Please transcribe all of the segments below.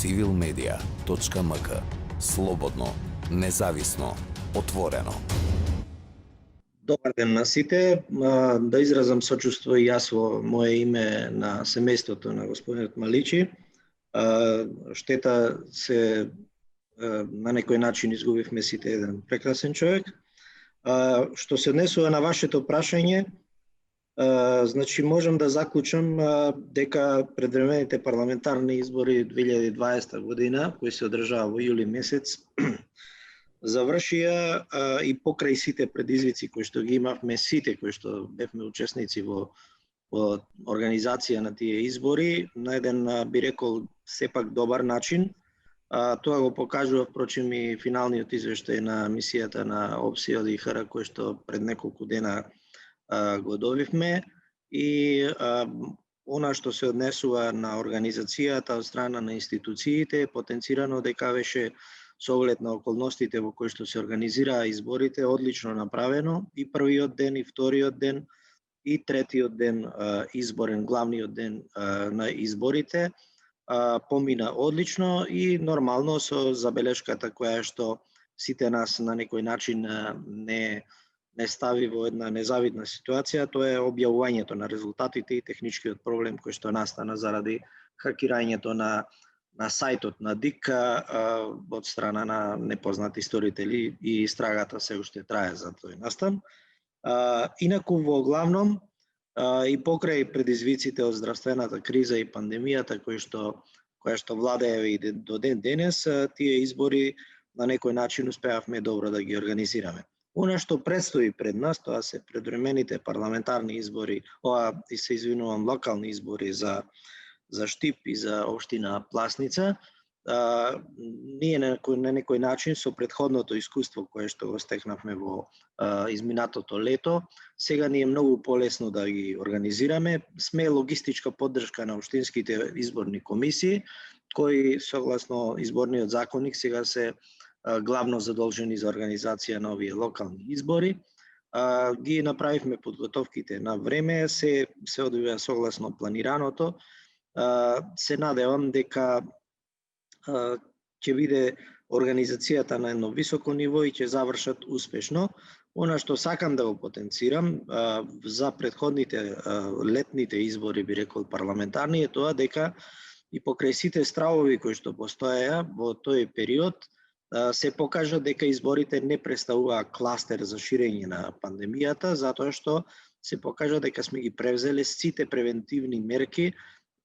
civilmedia.mk. Слободно, независно, отворено. Добар ден на сите. Да изразам сочувство и јас во мое име на семејството на господинот Маличи. Штета се на некој начин изгубивме сите еден прекрасен човек. Што се однесува на вашето прашање, значи можам да заклучам дека предвремените парламентарни избори 2020 година, кои се одржаа во јули месец, завршија и покрај сите предизвици кои што ги имавме сите кои што бевме учесници во организација на тие избори на еден, би рекол, сепак добар начин. Тоа го покажува впрочем и финалниот извештај на мисијата на ОПСИ од ИХР кој што пред неколку дена го добивме, и она што се однесува на организацијата од страна на институциите, потенцирано дека беше со оглед на околностите во кои што се организираа изборите одлично направено, и првиот ден, и вториот ден, и третиот ден изборен, главниот ден на изборите помина одлично и нормално со забелешката која што сите нас на некој начин не стави во една незавидна ситуација, тоа е објавувањето на резултатите и техничкиот проблем кој што настана заради хакирањето на сајтот на ДИК од страна на непознати сторители, и истрагата се уште трае за тој настан. Инаку во главном и покрај предизвиците од здравствената криза и пандемијата која што владее и до ден денес, тие избори на некој начин успеавме добро да ги организираме. Она што предстои пред нас, тоа се предвремените парламентарни избори, и се извинувам, локални избори за Штип и за општина Пласница. Ние на некој начин со претходното искуство кое што го стекнавме во изминатото лето, сега ни е многу полесно да ги организираме. Сме логистичка поддршка на општинските изборни комисии, кои согласно изборниот законник сега се главно задолжени за организација на овие локални избори. Ги направивме подготовките на време, се одвива согласно планираното. Се надевам дека ќе биде организацијата на едно високо ниво и ќе завршат успешно. Она што сакам да го потенцирам за претходните летните избори, би рекол парламентарни, е тоа дека и покрај сите стравови кои што постоеа во тој период, се покажа дека изборите не представуваа кластер за ширење на пандемијата, затоа што се покажа дека сме ги превзеле сите превентивни мерки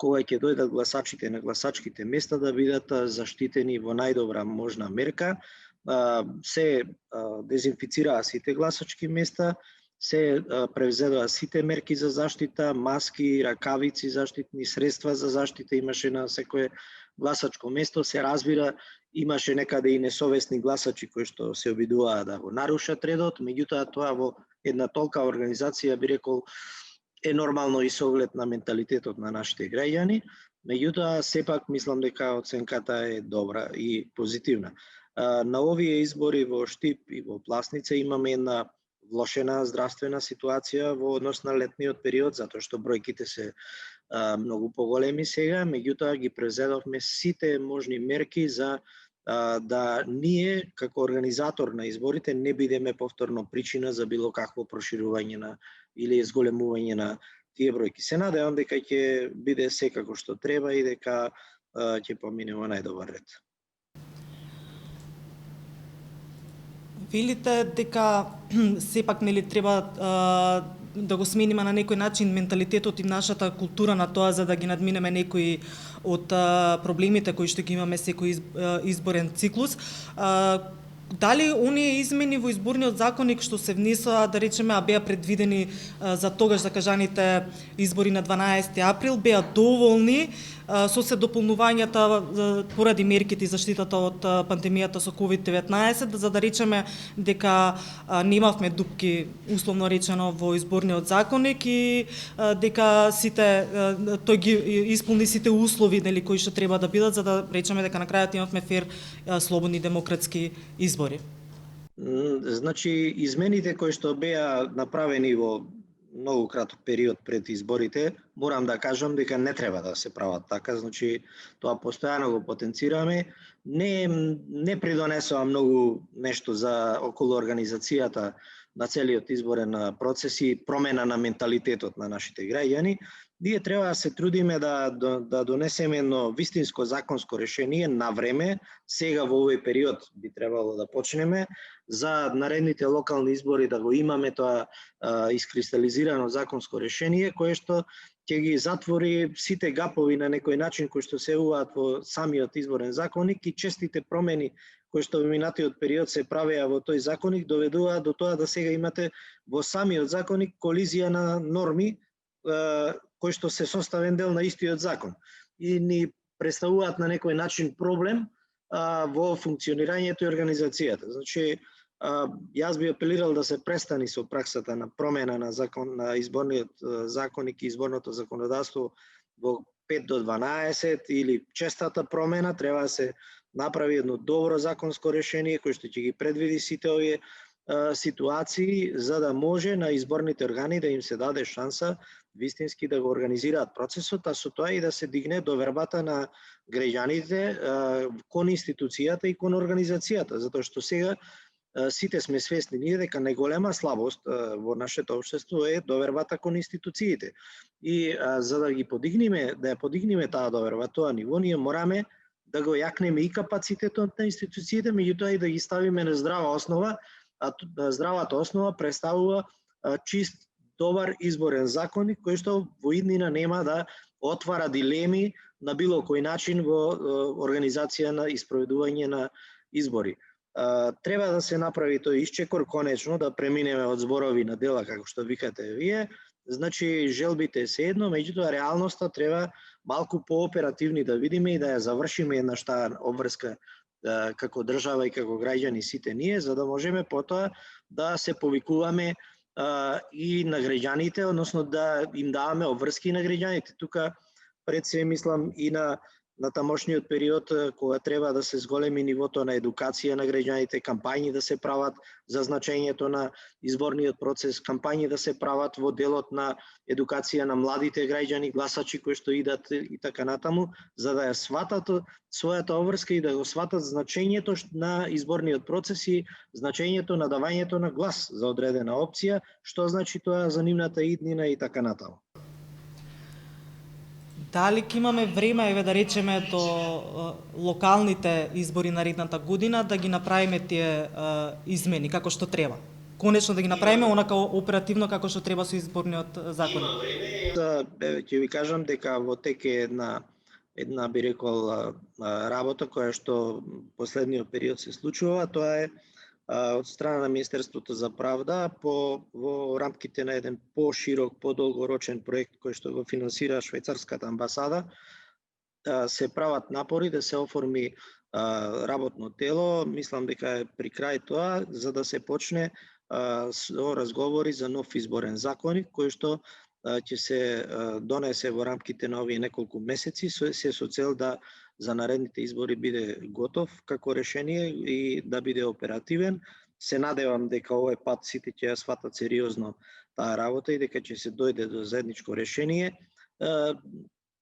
кога ќе дојдат гласачите на гласачките места да бидат заштитени во најдобра можна мерка. Се дезинфицираа сите гласачки места, се превзедоа сите мерки за заштита, маски, ракавици, заштитни средства за заштита имаше на секое гласачко место. Се разбира, имаше некаде и несовесни гласачи кои што се обидуваа да го нарушат редот, меѓутоа тоа во една толкава организација, би рекол, е нормално и со оглед на менталитетот на нашите граѓани, меѓутоа сепак мислам дека оценката е добра и позитивна. На овие избори во Штип и во Пласница имаме една влошена здравствена ситуација во однос на летниот период, затоа што бројките се многу поголеми сега, меѓутоа ги презедовме сите можни мерки за да ние како организатор на изборите не бидеме повторно причина за било какво проширување на или зголемување на тие бројки. Се надевам дека ќе биде секако што треба и дека ќе помине во најдобар ред. Велите дека сепак нели треба да го смениме на некој начин менталитетот и нашата култура на тоа за да ги надминеме некои од проблемите кои што ги имаме секој изборен циклус. Дали оние измени во изборниот законник што се внесоа, да речеме, а беа предвидени за тогаш закажаните избори на 12 април, беа доволни со се дополнувањата поради мерките и заштитата од пандемијата со COVID-19, за да речеме дека немавме дупки, условно речено, во изборниот законник и дека сите тој ги исполни сите услови, нели, кои што треба да бидат за да речеме дека на крајот имавме фер, слободни демократски избори. Значи, измените кои што беа направени во многу краток период пред изборите, морам да кажам дека не треба да се прават така, значи тоа постојано го потенцираме. Не придонесува многу нешто за околу организацијата на целиот изборен процес и промена на менталитетот на нашите граѓани. Ние треба да се трудиме да донесеме едно вистинско законско решение на време, сега во овој период би требало да почнеме, за наредните локални избори да го имаме тоа искристализирано законско решение кое што ќе ги затвори сите гапови на некој начин кои што се јавуваат во самиот изборен законник и честите промени кои што во минатиот период се правеа во тој законник доведуваат до тоа да сега имате во самиот законник колизија на норми кои што се составен дел на истиот закон и ни представуваат на некој начин проблем во функционирањето и организацијата. Значи, јас би апелирал да се престани со праксата на промена на закон на изборниот законник и изборното законодавство во 5 до 12 или честата промена, треба да се направи едно добро законско решение кој што ќе ги предвиди сите овие ситуации за да може на изборните органи да им се даде шанса вистински да го организираат процесот, а со тоа и да се дигне довербата на граѓаните кон институцијата и кон организацијата, затоа што сега сите сме свесни ние дека најголема слабост во нашето општество е довербата кон институциите. И за да ја подигнеме таа доверба, тоа ниво, ние мораме да го јакнеме и капацитетот на институциите, меѓутоа и да ги ставиме на здрава основа, а здравата основа представува чист, добар изборен законник кој што во иднина нема да отвара дилеми на било кој начин во организација на испроведување на избори. Треба да се направи тој исчекор конечно, да преминеме од зборови на дела како што викате вие. Значи желбите се едно, меѓутоа реалноста треба малку пооперативни да видиме и да ја завршиме еднаш таа обврска како држава и како граѓани сите ние, за да можеме потоа да се повикуваме и на граѓаните, односно да им даваме обврски на граѓаните. Тука пред се мислам и на тамошниот период кога треба да се зголеми нивото на едукација на граѓаните, кампањи да се прават за значењето на изборниот процес, кампањи да се прават во делот на едукација на младите граѓани, гласачи кои што идат и така натаму, за да ја сватат својата обврска и да го сватат значењето на изборниот процес и значењето на давањето на глас за одредена опција, што значи тоа за нивната иднина и така натаму. Дали ќе имаме време, еве да речеме, до локалните избори наредната година да ги направиме тие измени како што треба? Конечно да ги направиме онака оперативно како што треба со изборниот закон. Ќе ви кажам дека во тек е една би рекол работа која што последниот период се случува, тоа е од страна на Министерството за правда во рамките на еден поширок, подолгорочен проект кој што го финансира швајцарската амбасада, се прават напори да се оформи работно тело. Мислам дека е при крај тоа за да се почне со разговори за нов изборен законник кој што ќе се донесе во рамките на овие неколку месеци со цел да за наредните избори биде готов како решение и да биде оперативен. Се надевам дека овој пат сите ќе ја сватат сериозно таа работа и дека ќе се дојде до заедничко решение.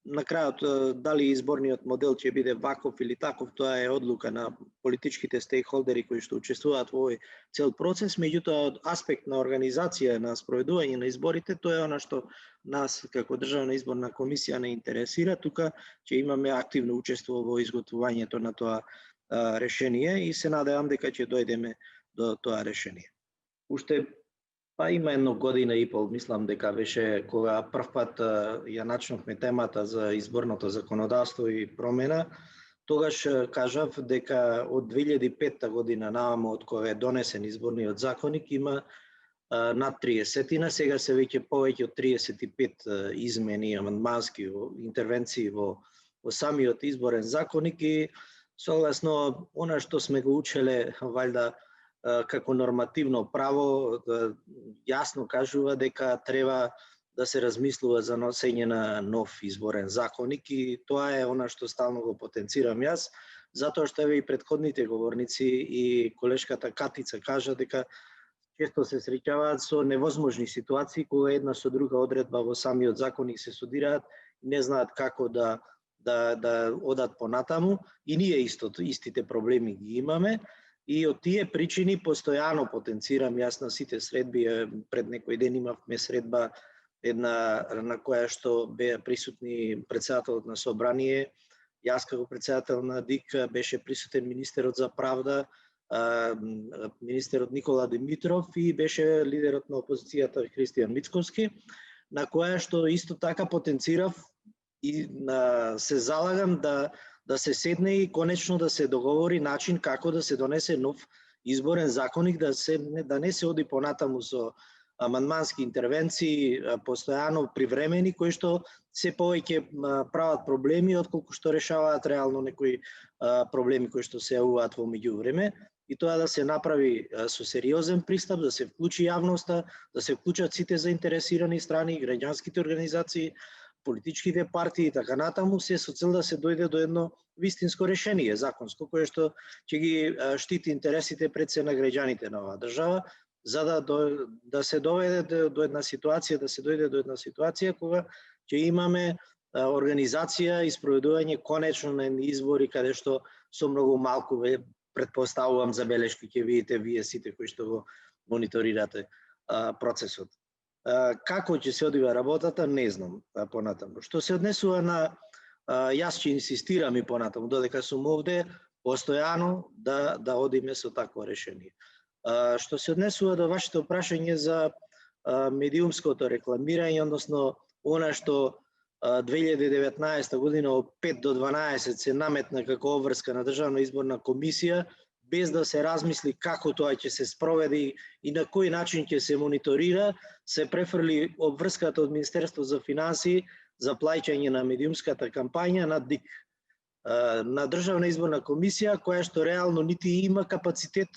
На крајот, дали изборниот модел ќе биде ваков или таков, тоа е одлука на политичките стейкхолдери кои што учествуваат во овој цел процес, меѓутоа од аспект на организација на спроведување на изборите, тоа е она што нас како Државна изборна комисија не интересира. Тука ќе имаме активно учество во изготвувањето на тоа решение и се надевам дека ќе дојдеме до тоа решение. Уште има едно година и пол, мислам дека беше кога првпат ја начнавме темата за изборното законодавство и промена. Тогаш кажав дека од 2005 година наваму од кога е донесен изборниот законник има над 30-тина, сега се веќе повеќе од 35 измени, амандмански интервенции во самиот изборен законник и согласно она што сме го учеле валјда како нормативно право, јасно кажува дека треба да се размислува за носење на нов изборен законник и тоа е она што стално го потенцирам јас, затоа што еве и претходните говорници и колешката Катица кажа дека често се среќаваат со невозможни ситуации кога една со друга одредба во самиот законник се судираат и не знаат како да одат понатаму, и ние истите проблеми ги имаме. И од тие причини постојано потенцирам јас на сите средби. Пред некој ден имавме средба една на која што беа присутни претседателот на Собрание, јас како претседател на ДИК, беше присутен министерот за правда, министерот Никола Димитров и беше лидерот на опозицијата Христијан Мицковски, на која што исто така потенцирав и се залагам да се седне и конечно да се договори начин како да се донесе нов изборен законник, да не се оди понатаму со амандмански интервенции, постојано привремени, кои што се повеќе прават проблеми отколку што решаваат реално некои проблеми кои што се јавуваат во меѓувреме. И тоа да се направи со сериозен пристап, да се вклучи јавноста, да се вклучат сите заинтересирани страни, граѓанските организации, политичките партии и така натаму, се со цел да се дојде до едно вистинско решение законско, кое што ќе ги штити интересите пред се на граѓаните на оваа држава, за да се доведе до една ситуација, кога ќе имаме организација и спроведување конечно на избори каде што со многу малку, предпоставувам, забелешки ќе видите вие сите кои што го мониторирате процесот. Како ќе се одвива работата, не знам понатаму. Што се однесува на, јас ќе инсистирам и понатаму, додека сум овде, постојано да одиме со такво решение. Што се однесува до вашето прашање за медиумското рекламирање, односно она што 2019 година од 5 до 12 се наметна како обврска на Државна изборна комисија, без да се размисли како тоа ќе се спроведе и на кој начин ќе се мониторира, се префрли обврската од Министерство за финансии за плаќање на медиумската кампања на ДИК, на Државна изборна комисија, која што реално нити има капацитет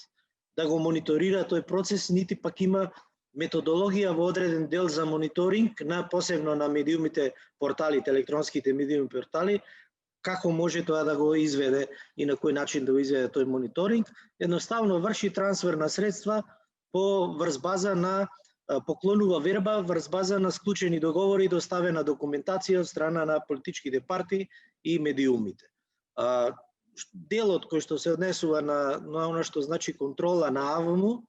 да го мониторира тој процес, нити пак има методологија во одреден дел за мониторинг, посебно на медиумите порталите, електронските медиуми портали, како може тоа да го изведе и на кој начин да го изведе тој мониторинг. Едноставно врши трансфер на средства врз база на поклонува верба, врз база на склучени договори и доставена документација од страна на политичките партии и медиумите. Делот кој што се однесува на она што значи контрола на АВМ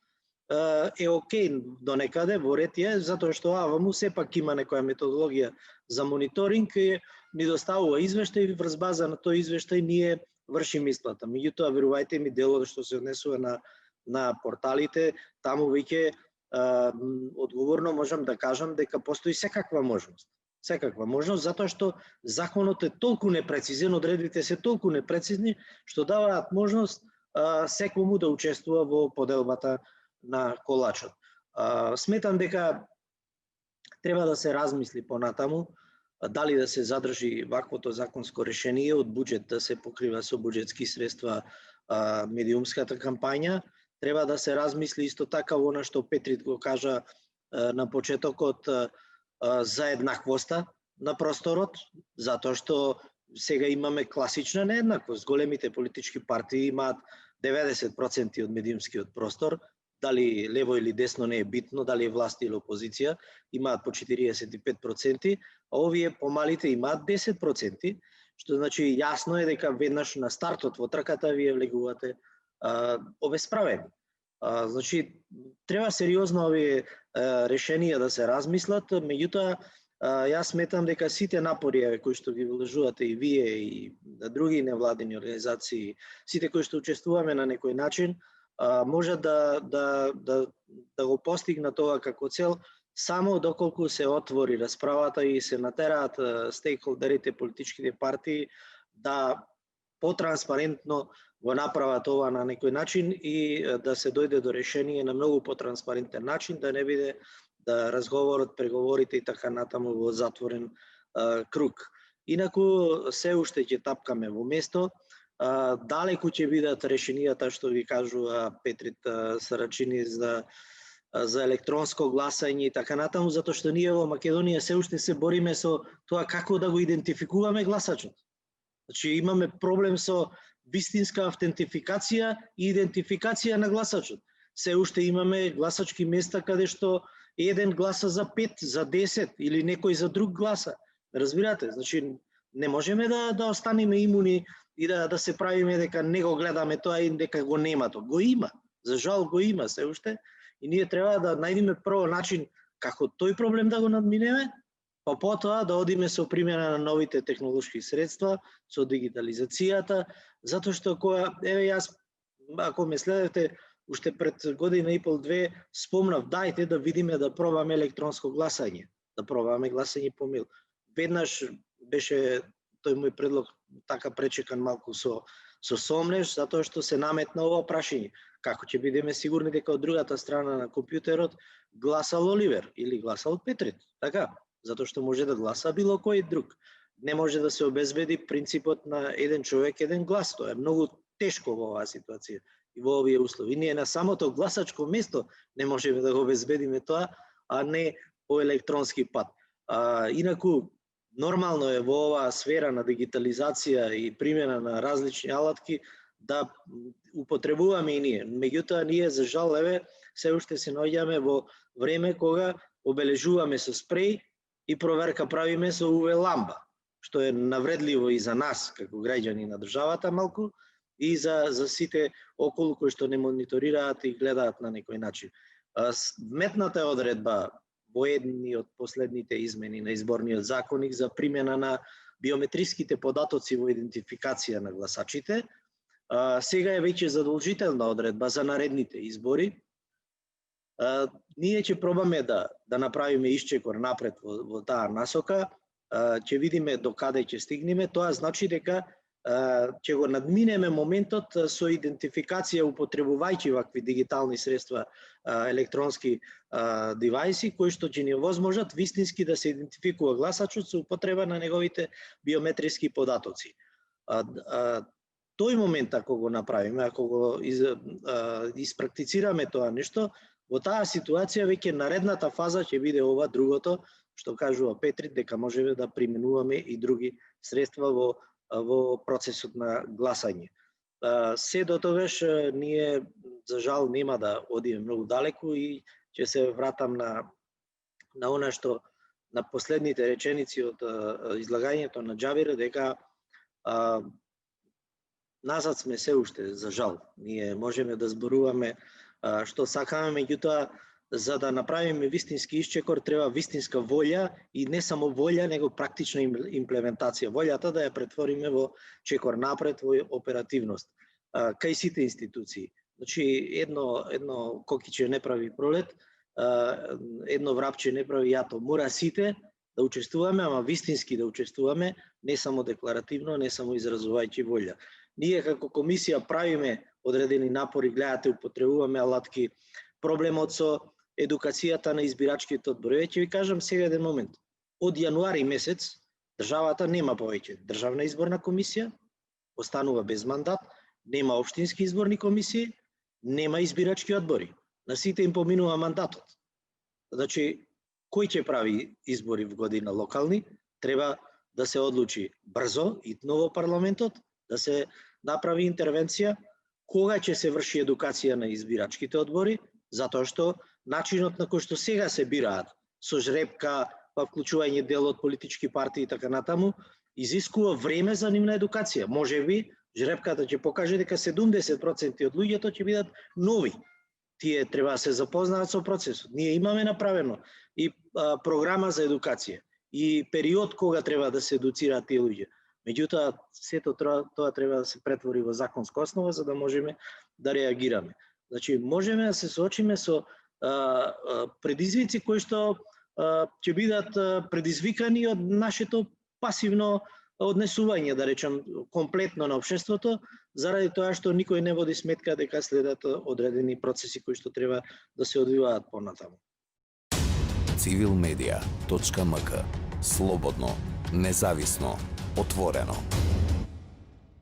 е окей до некаде, во ред е, затоа што АВМ сепак има некоја методологија за мониторинг и ни доставува извештај и врз база на тој извештај ние вршиме исплата. Меѓутоа, верувајте ми, делот што се однесува на порталите, таму веќе одговорно можам да кажам дека постои секаква можност. Секаква можност, затоа што законот е толку непрецизен, одредбите се толку непрецизни, што даваат можност секому да учествува во поделбата на колачот. Сметам дека треба да се размисли понатаму дали да се задржи ваквото законско решение од буџет да се покрива со буџетски средства медиумската кампања. Треба да се размисли исто така во она што Петрит го кажа на почетокот за еднаквоста на просторот, затоа што сега имаме класична нееднаквост. Големите политички партии имаат 90% од медиумскиот простор, дали лево или десно не е битно, дали е власт или опозиција, имаат по 45%, а овие помалите имаат 10%, што значи јасно е дека веднаш на стартот во трката вие влегувате обесправени. Значи, треба сериозно овие решенија да се размислат, меѓутоа јас сметам дека сите напори кои што ги вложувате и вие и други невладини организации, сите кои што учествуваме на некој начин, може да го постигнат тоа како цел само доколку се отвори расправата и се натераат стейкхолдерите, политичките партии да потранспарентно го направат ова на некој начин и да се дојде до решение на многу потранспарентен начин, да не биде да разговорот, преговорите и така натаму во затворен круг. Инаку се уште ќе тапкаме во место. Далеку ќе бидат решенијата што ви кажува Петрит Сарачини за електронско гласање и така натаму, затоа што ние во Македонија се уште се бориме со тоа како да го идентификуваме гласачот. Значи имаме проблем со вистинска автентификација и идентификација на гласачот. се уште имаме гласачки места каде што еден гласа за 5, за 10 или некој за друг гласа. Разбирате? Значи не можеме да останеме имуни и да се правиме дека не го гледаме тоа и дека го нема тоа. Го има. За жал го има се уште и ние треба да најдеме прво начин како тој проблем да го надминеме, па потоа да одиме со примена на новите технолошки средства, со дигитализацијата, затоа што јас, ако ме следите, уште пред година и пол, две, спомнав, дајте да видиме да пробаме електронско гласање, да пробаме гласање по мејл. Веднаш беше тој мој предлог така пречекан малку со сомнеш, затоа што се наметна ова прашање. Како ќе бидеме сигурни дека од другата страна на компјутерот гласал Оливер или гласал Петрит, така? Затоа што може да гласа било кој друг. Не може да се обезбеди принципот на еден човек, еден глас. Тоа е многу тешко во оваа ситуација и во овие услови. Ние на самото гласачко место не можеме да го обезбедиме тоа, а не по електронски пат. Инаку, нормално е во оваа сфера на дигитализација и примена на различни алатки да употребуваме и ние. Меѓутоа, ние за жал се уште се наоѓаме во време кога обележуваме со спреј и проверка правиме со UV ламба, што е навредливо и за нас како граѓани на државата малку и за сите околу кои што не мониторираат и гледаат на некој начин. Вметната е одредба во едни од последните измени на изборниот законник за примена на биометриските податоци во идентификација на гласачите. Сега е веќе задолжителна одредба за наредните избори. Ние ќе пробаме да направиме исчекор напред во таа насока, ќе видиме до каде ќе стигнеме. Тоа значи дека ќе го надминеме моментот со идентификација употребувајќи вакви дигитални средства, електронски девајси, кои што ќе ни овозможат вистински да се идентификува гласачот со употреба на неговите биометриски податоци. Тој момент ако го направиме, ако го испрактицираме тоа нешто, во таа ситуација веќе наредната фаза ќе биде ова другото, што кажува Петрит, дека можеме да применуваме и други средства во процесот на гласање. Се до тогаш ние за жал нема да одиме многу далеку и ќе се вратам на она што на последните реченици од излагањето на Џабир, дека назад сме се уште за жал. Ние можеме да зборуваме што сакаме, меѓутоа за да направиме вистински исчекор треба вистинска волја и не само волја, него практична имплементација. Волјата да ја претвориме во чекор напред, во оперативност. Кај сите институции. Значи едно кокиче не прави пролет, едно врапче не прави јато. Мора сите да учествуваме, ама вистински да учествуваме, не само декларативно, не само изразувајќи волја. Ние како комисија правиме одредени напори, гледате, употребуваме алатки. Проблемот со едукацијата на избирачките одбори. Ќе ви кажам сега еден момент. Од јануари месец државата нема повеќе државна изборна комисија, останува без мандат, нема општински изборни комисии, нема избирачки одбори. На сите им поминува мандатот. Значи, кој ќе прави избори в година локални, треба да се одлучи брзо, итно во парламентот, да се направи интервенција, кога ќе се врши едукација на избирачките одбори, затоа што начинот на кој што сега се бираат, со жребка, па вклучување дел од политички партии и така натаму, изискува време за нивна едукација. Можеби жребката ќе покаже дека 70% од луѓето ќе бидат нови. Тие треба да се запознаат со процесот. Ние имаме направено и програма за едукација и период кога треба да се едуцираат тие луѓе. Меѓутоа, сето тоа треба да се претвори во законска основа за да можеме да реагираме. Значи, можеме да се соочиме со предизвици кои што ќе бидат предизвикани од нашето пасивно однесување, да речем, комплетно на општеството, заради тоа што никој не води сметка дека следат одредени процеси кои што треба да се одвиваат понатаму. Civilmedia.mk. Слободно, независно, отворено.